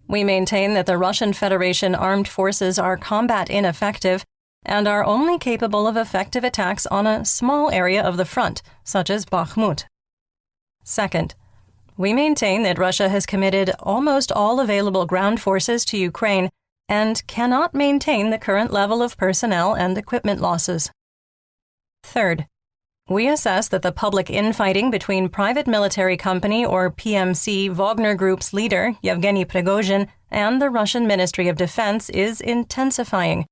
We maintain that the Russian Federation armed forces are combat ineffective and are only capable of effective attacks on a small area of the front, such as Bakhmut. Second, we maintain that Russia has committed almost all available ground forces to Ukraine and cannot maintain the current level of personnel and equipment losses. Third, we assess that the public infighting between private military company or PMC Wagner Group's leader, Yevgeny Prigozhin, and the Russian Ministry of Defense is intensifying.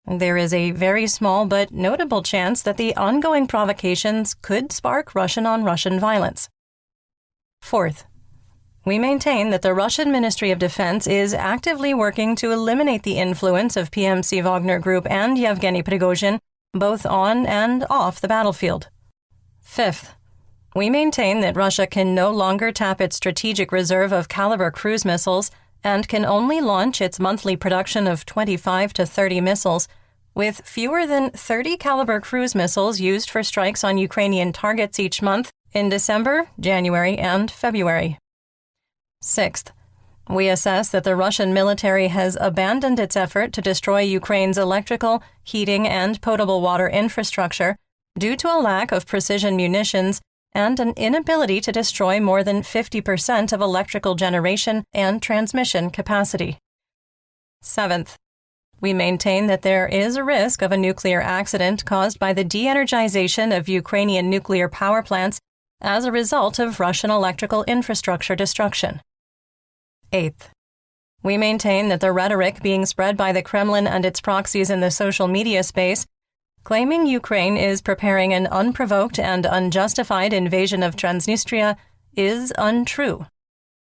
There is a very small but notable chance that the ongoing provocations could spark Russian-on-Russian violence. Fourth, we maintain that the Russian Ministry of Defense is actively working to eliminate the influence of PMC Wagner Group and Yevgeny Prigozhin both on and off the battlefield. Fifth, we maintain that Russia can no longer tap its strategic reserve of caliber cruise missiles and can only launch its monthly production of 25 to 30 missiles, with fewer than 30 caliber cruise missiles used for strikes on Ukrainian targets each month in December, January, and February. Sixth, we assess that the Russian military has abandoned its effort to destroy Ukraine's electrical, heating, and potable water infrastructure due to a lack of precision munitions and an inability to destroy more than 50% of electrical generation and transmission capacity. Seventh, we maintain that there is a risk of a nuclear accident caused by the de-energization of Ukrainian nuclear power plants as a result of Russian electrical infrastructure destruction. Eighth, we maintain that the rhetoric being spread by the Kremlin and its proxies in the social media space, claiming Ukraine is preparing an unprovoked and unjustified invasion of Transnistria, is untrue.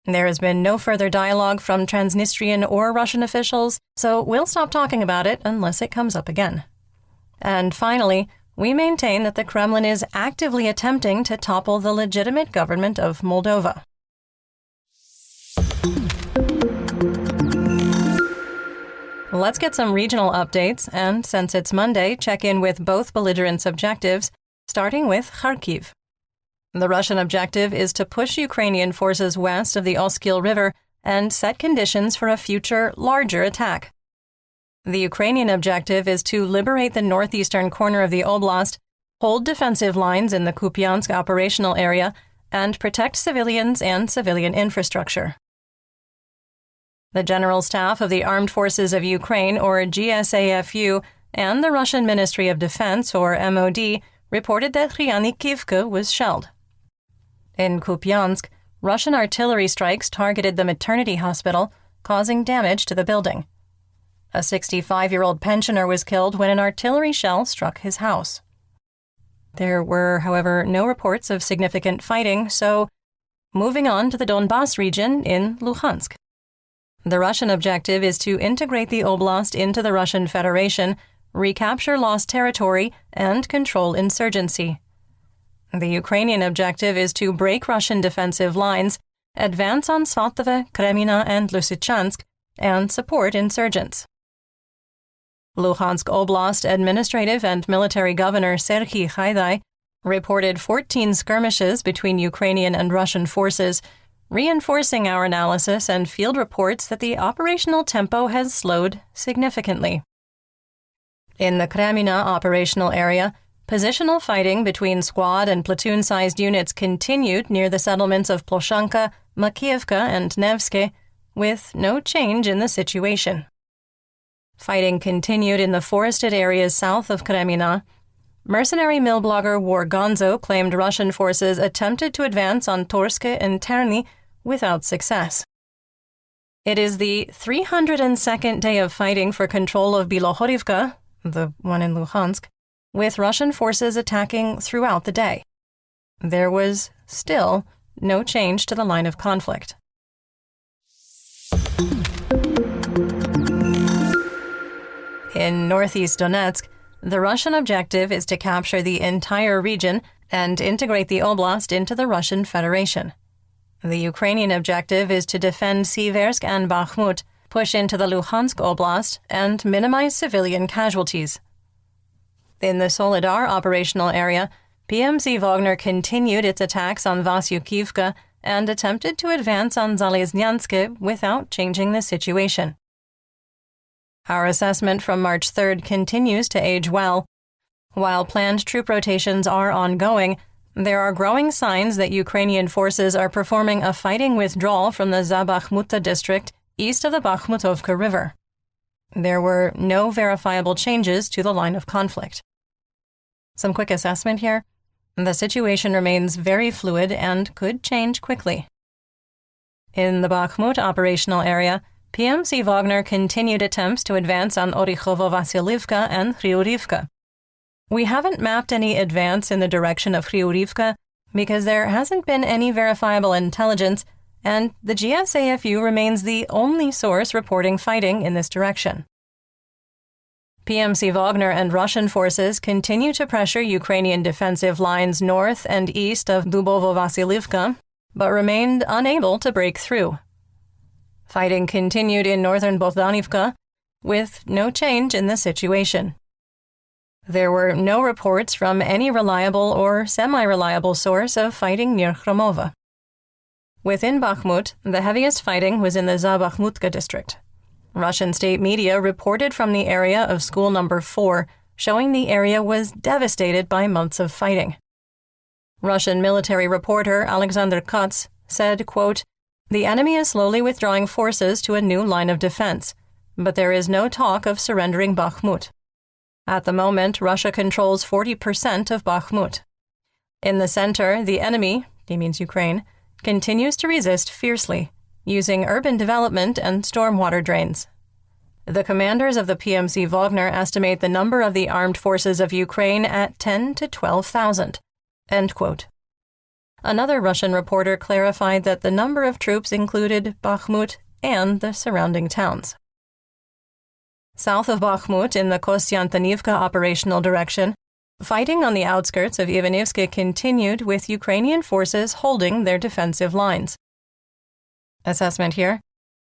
There has been no further dialogue from Transnistrian or Russian officials, so we'll stop talking about it unless it comes up again. And finally, we maintain that the Kremlin is actively attempting to topple the legitimate government of Moldova. Let's get some regional updates, and since it's Monday, check in with both belligerents' objectives, starting with Kharkiv. The Russian objective is to push Ukrainian forces west of the Oskil River and set conditions for a future, larger attack. The Ukrainian objective is to liberate the northeastern corner of the oblast, hold defensive lines in the Kupiansk operational area, and protect civilians and civilian infrastructure. The General Staff of the Armed Forces of Ukraine, or GSAFU, and the Russian Ministry of Defense, or MOD, reported that Khrianikivka was shelled. In Kupiansk, Russian artillery strikes targeted the maternity hospital, causing damage to the building. A 65-year-old pensioner was killed when an artillery shell struck his house. There were, however, no reports of significant fighting, so moving on to the Donbas region in Luhansk. The Russian objective is to integrate the oblast into the Russian Federation, recapture lost territory, and control insurgency. The Ukrainian objective is to break Russian defensive lines, advance on Svatove, Kremina, and Lysychansk, and support insurgents. Luhansk Oblast Administrative and Military Governor Serhiy Haidai reported 14 skirmishes between Ukrainian and Russian forces, reinforcing our analysis and field reports that the operational tempo has slowed significantly. In the Kremina operational area, positional fighting between squad and platoon-sized units continued near the settlements of Ploshanka, Makiivka, and Nevske, with no change in the situation. Fighting continued in the forested areas south of Kremina. Mercenary mill blogger War Gonzo claimed Russian forces attempted to advance on Torske and Terny without success. It is the 302nd day of fighting for control of Bilohorivka, the one in Luhansk, with Russian forces attacking throughout the day. There was still no change to the line of conflict. In northeast Donetsk, the Russian objective is to capture the entire region and integrate the oblast into the Russian Federation. The Ukrainian objective is to defend Siversk and Bakhmut, push into the Luhansk Oblast, and minimize civilian casualties. In the Solidar operational area, PMC Wagner continued its attacks on Vasyukivka and attempted to advance on Zalesnyansk without changing the situation. Our assessment from March 3rd continues to age well. While planned troop rotations are ongoing, there are growing signs that Ukrainian forces are performing a fighting withdrawal from the Bakhmut district east of the Bakhmutovka River. There were no verifiable changes to the line of conflict. Some quick assessment here. The situation remains very fluid and could change quickly. In the Bakhmut operational area, PMC Wagner continued attempts to advance on Orikhovo-Vasilivka and Hryurivka. We haven't mapped any advance in the direction of Hryurivka because there hasn't been any verifiable intelligence, and the GSAFU remains the only source reporting fighting in this direction. PMC Wagner and Russian forces continue to pressure Ukrainian defensive lines north and east of Dubovo-Vasilivka, but remained unable to break through. Fighting continued in northern Bogdanivka, with no change in the situation. There were no reports from any reliable or semi-reliable source of fighting near Khromova. Within Bakhmut, the heaviest fighting was in the Zabakhmutka district. Russian state media reported from the area of school number 4, showing the area was devastated by months of fighting. Russian military reporter Alexander Kutz said, quote, "The enemy is slowly withdrawing forces to a new line of defense, but there is no talk of surrendering Bakhmut. At the moment, Russia controls 40% of Bakhmut. In the center, the enemy, he means Ukraine, continues to resist fiercely, using urban development and stormwater drains. The commanders of the PMC Wagner estimate the number of the armed forces of Ukraine at 10 to 12,000. End quote. Another Russian reporter clarified that the number of troops included Bakhmut and the surrounding towns. South of Bakhmut, in the Kostyantinivka operational direction, fighting on the outskirts of Ivanivsk continued, with Ukrainian forces holding their defensive lines. Assessment here.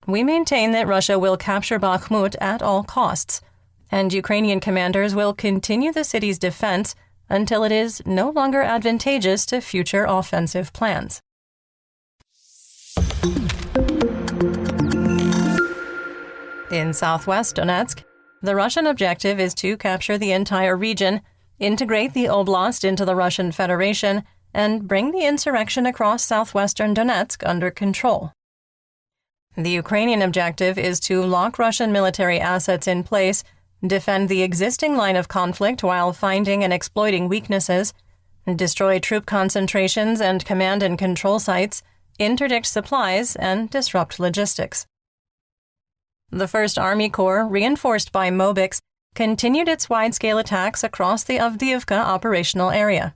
We maintain that Russia will capture Bakhmut at all costs, and Ukrainian commanders will continue the city's defense until it is no longer advantageous to future offensive plans. In southwest Donetsk, the Russian objective is to capture the entire region, integrate the oblast into the Russian Federation, and bring the insurrection across southwestern Donetsk under control. The Ukrainian objective is to lock Russian military assets in place, defend the existing line of conflict while finding and exploiting weaknesses, destroy troop concentrations and command and control sites, interdict supplies, and disrupt logistics. The 1st Army Corps, reinforced by Mobics, continued its wide-scale attacks across the Avdiivka operational area.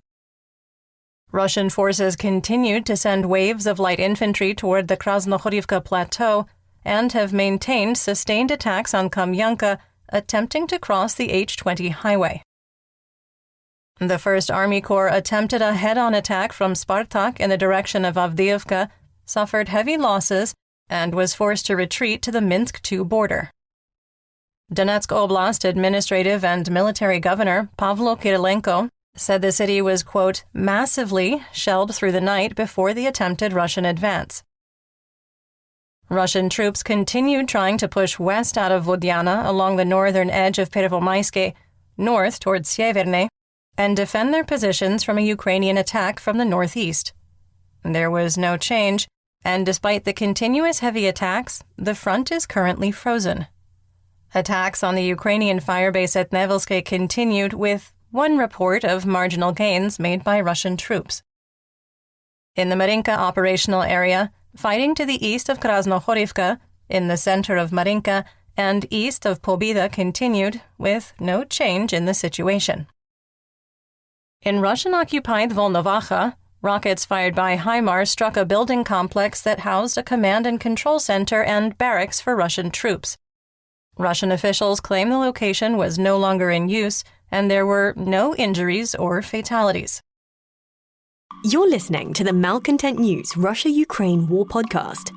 Russian forces continued to send waves of light infantry toward the Krasnohorivka plateau and have maintained sustained attacks on Kamyanka, attempting to cross the H-20 highway. The 1st Army Corps attempted a head-on attack from Spartak in the direction of Avdiivka, suffered heavy losses, and was forced to retreat to the Minsk II border. Donetsk Oblast administrative and military governor Pavlo Kirilenko said the city was, quote, massively shelled through the night before the attempted Russian advance. Russian troops continued trying to push west out of Vodyana along the northern edge of Pervomaiske, north towards Sieverne, and defend their positions from a Ukrainian attack from the northeast. There was no change, and despite the continuous heavy attacks, the front is currently frozen. Attacks on the Ukrainian firebase at Nevelske continued, with one report of marginal gains made by Russian troops. In the Marinka operational area, fighting to the east of Krasnohorivka, in the center of Marinka, and east of Pobeda continued, with no change in the situation. In Russian-occupied Volnovacha, rockets fired by HIMARS struck a building complex that housed a command and control center and barracks for Russian troops. Russian officials claim the location was no longer in use, and there were no injuries or fatalities. You're listening to the Malcontent News Russia-Ukraine War Podcast.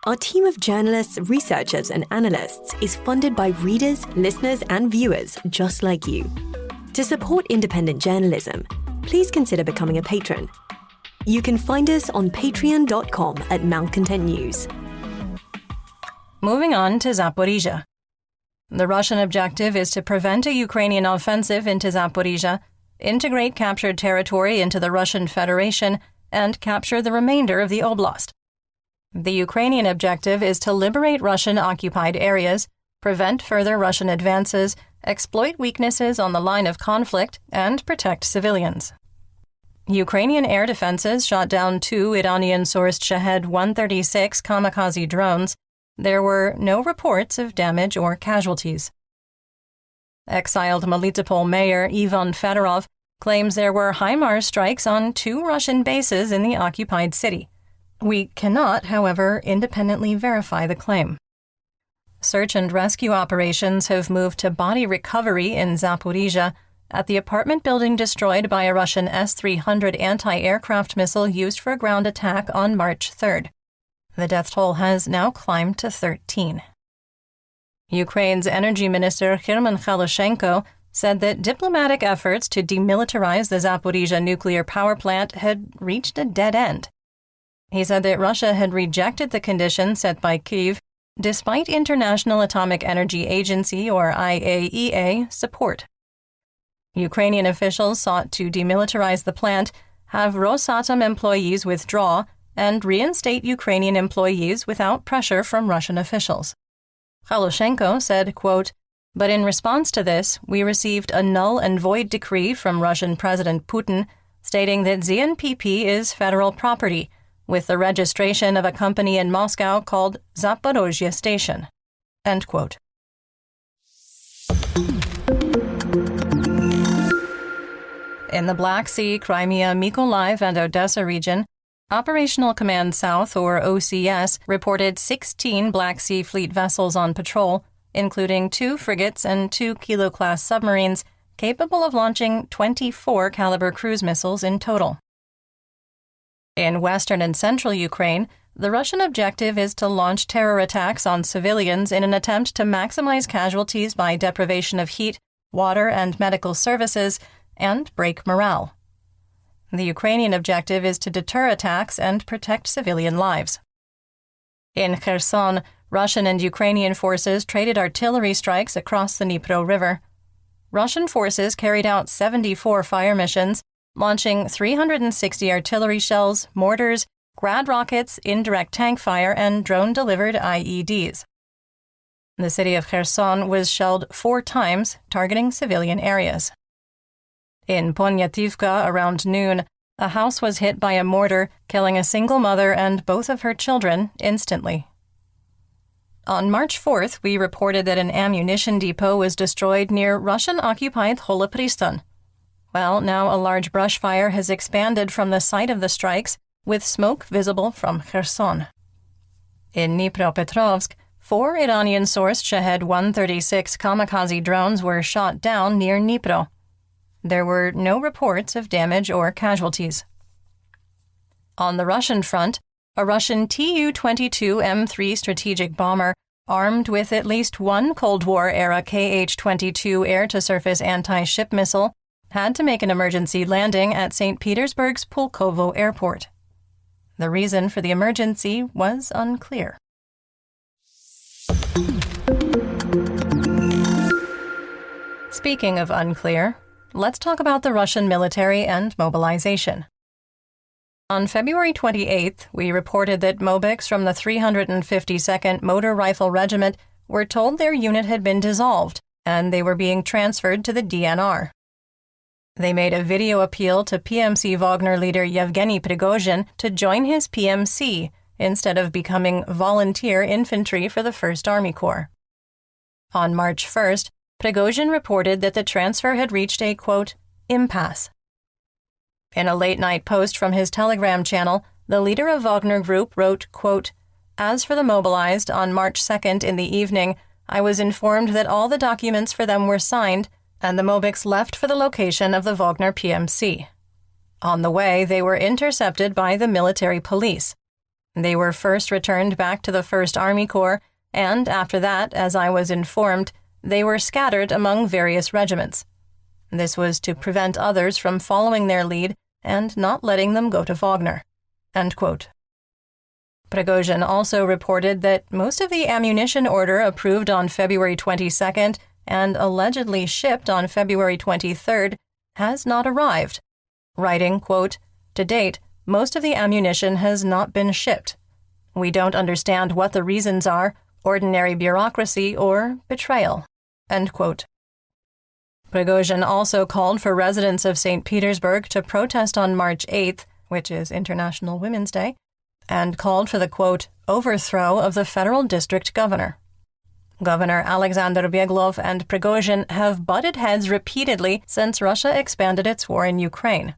Our team of journalists, researchers, and analysts is funded by readers, listeners, and viewers just like you. To support independent journalism, please consider becoming a patron. You can find us on patreon.com/Malcontent News. Moving on to Zaporizhia. The Russian objective is to prevent a Ukrainian offensive into Zaporizhia, integrate captured territory into the Russian Federation, and capture the remainder of the oblast. The Ukrainian objective is to liberate Russian-occupied areas, prevent further Russian advances, exploit weaknesses on the line of conflict, and protect civilians. Ukrainian air defenses shot down 2 Iranian-sourced Shahed-136 kamikaze drones. There were no reports of damage or casualties. Exiled Melitopol Mayor Ivan Fedorov claims there were HIMARS strikes on 2 Russian bases in the occupied city. We cannot, however, independently verify the claim. Search and rescue operations have moved to body recovery in Zaporizhia at the apartment building destroyed by a Russian S-300 anti-aircraft missile used for a ground attack on March 3rd. The death toll has now climbed to 13. Ukraine's energy minister German Galushenko said that diplomatic efforts to demilitarize the Zaporizhia nuclear power plant had reached a dead end. He said that Russia had rejected the conditions set by Kyiv, despite International Atomic Energy Agency, or IAEA, support. Ukrainian officials sought to demilitarize the plant, have Rosatom employees withdraw, and reinstate Ukrainian employees without pressure from Russian officials. Galushenko said, quote, "But in response to this, we received a null and void decree from Russian President Putin stating that ZNPP is federal property, with the registration of a company in Moscow called Zaporozhye Station." End quote. In the Black Sea, Crimea, Mykolaiv, and Odessa region, Operational Command South, or OCS, reported 16 Black Sea Fleet vessels on patrol, including 2 frigates and 2 Kilo-class submarines, capable of launching 24-caliber cruise missiles in total. In western and central Ukraine, the Russian objective is to launch terror attacks on civilians in an attempt to maximize casualties by deprivation of heat, water, and medical services, and break morale. The Ukrainian objective is to deter attacks and protect civilian lives. In Kherson, Russian and Ukrainian forces traded artillery strikes across the Dnipro River. Russian forces carried out 74 fire missions, launching 360 artillery shells, mortars, Grad rockets, indirect tank fire, and drone-delivered IEDs. The city of Kherson was shelled 4 times, targeting civilian areas. In Ponyativka, around noon, a house was hit by a mortar, killing a single mother and both of her children instantly. On March 4th, we reported that an ammunition depot was destroyed near Russian-occupied Holopristan. Well, now a large brush fire has expanded from the site of the strikes, with smoke visible from Kherson. In Dnipropetrovsk, 4 Iranian-sourced Shahed-136 kamikaze drones were shot down near Dnipro. There were no reports of damage or casualties. On the Russian front, a Russian Tu-22M3 strategic bomber, armed with at least one Cold War-era Kh-22 air-to-surface anti-ship missile, had to make an emergency landing at St. Petersburg's Pulkovo Airport. The reason for the emergency was unclear. Speaking of unclear, let's talk about the Russian military and mobilization. On February 28th, we reported that Mobics from the 352nd Motor Rifle Regiment were told their unit had been dissolved and they were being transferred to the DNR. They made a video appeal to PMC Wagner leader Yevgeny Prigozhin to join his PMC instead of becoming volunteer infantry for the 1st Army Corps. On March 1st, Prigozhin reported that the transfer had reached a, quote, impasse. In a late-night post from his Telegram channel, the leader of Wagner Group wrote, quote, "As for the mobilized, on March 2nd in the evening, I was informed that all the documents for them were signed, and the Mobics left for the location of the Wagner PMC. On the way, they were intercepted by the military police. They were first returned back to the 1st Army Corps, and after that, as I was informed, they were scattered among various regiments. This was to prevent others from following their lead and not letting them go to Wagner." End quote. Prigozhin also reported that most of the ammunition order approved on February 22nd and allegedly shipped on February 23rd has not arrived, writing, quote, "To date, most of the ammunition has not been shipped. We don't understand what the reasons are, ordinary bureaucracy or betrayal." End quote. Prigozhin also called for residents of St. Petersburg to protest on March 8th, which is International Women's Day, and called for the, quote, "overthrow of the federal district governor." Governor Alexander Beglov and Prigozhin have butted heads repeatedly since Russia expanded its war in Ukraine.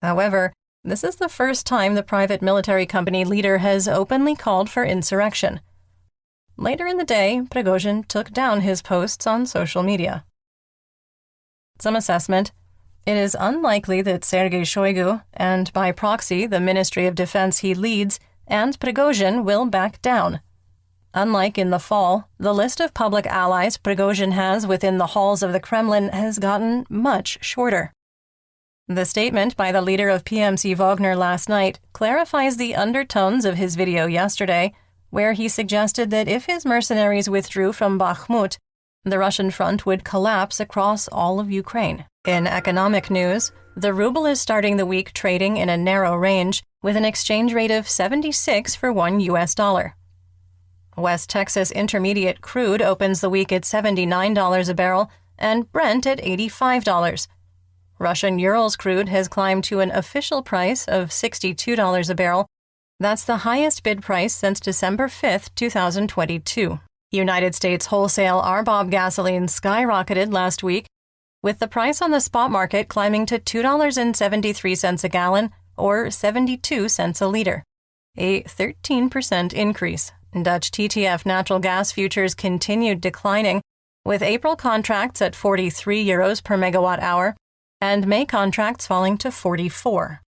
However, this is the first time the private military company leader has openly called for insurrection. Later in the day, Prigozhin took down his posts on social media. Some assessment: it is unlikely that Sergei Shoigu, and by proxy the Ministry of Defense he leads, and Prigozhin will back down. Unlike in the fall, the list of public allies Prigozhin has within the halls of the Kremlin has gotten much shorter. The statement by the leader of PMC Wagner last night clarifies the undertones of his video yesterday, where he suggested that if his mercenaries withdrew from Bakhmut, the Russian front would collapse across all of Ukraine. In economic news, the ruble is starting the week trading in a narrow range with an exchange rate of 76 for $1. West Texas Intermediate crude opens the week at $79 a barrel and Brent at $85. Russian Urals crude has climbed to an official price of $62 a barrel. That's the highest bid price since December 5, 2022. United States wholesale RBOB gasoline skyrocketed last week, with the price on the spot market climbing to $2.73 a gallon, or 72 cents a liter, a 13% increase. Dutch TTF natural gas futures continued declining, with April contracts at €43 per megawatt hour and May contracts falling to 44.